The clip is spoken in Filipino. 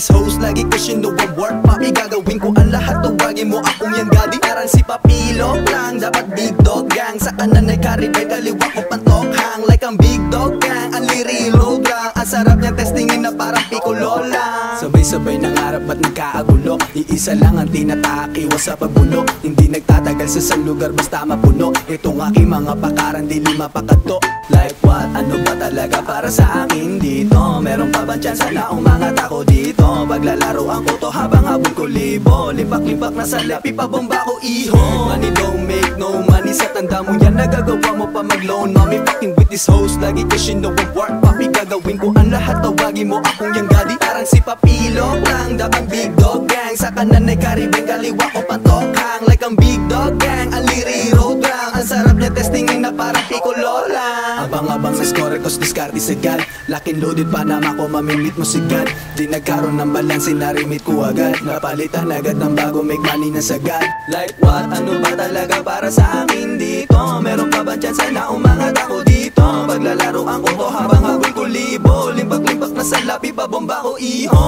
this host, lagi question no one work. Papi gagawin ko ang lahat, tawagin mo akong yang gadi. Parang si Papilog lang, dapat big dog gang. Sa kanan ay Karibay, kaliwa ko pantok hang. Like ang big dog gang, ang liri road lang. Ang sarap niya testingin na parang piccolo lang. Sabay-sabay nangarap at nagkaagulo. Iisa lang ang tinatakiwas sa pagbulok. Hindi nagtatagal sa isang lugar basta mapuno. Itong aking mga pakaran, di lima pakato. Like what? Ano ba talaga para sa akin dito? Meron pa ba tsansa na umangat ako dito? Paglalaroan ko to habang habol ko libo. Limpak-limpak na sa lapi, pabomba ko iho. Money don't make no money, sa tanda mo yan. Nagagawa mo pa mag-loan. Mommy fucking with this host, lagi kasi no one work. Papi gagawin ko ang lahat, tawagin mo akong yang gadi. Parang si Papilog lang, dapat big dog gang. Sa kanan ay Karibay, kaliwa ko pantok hang. Like ang big dog gang, ang liri road lang. Ang sarap niya testingin na parang piccolo lang. Abang-abang sa score, cause discarte sagad. Laking loaded pa naman ko, mamimit mo sigad. Di nagkaroon ng balanse, narimit ko agad. Napalitan agad ng bago, make money na sagad. Like what? Ano ba talaga para sa akin dito? Meron pa ba tsansa na umangat ako dito? Paglalaroan ko to habang habol ko libo. Limpak-limpak na sa lapi, pabomba ko iho.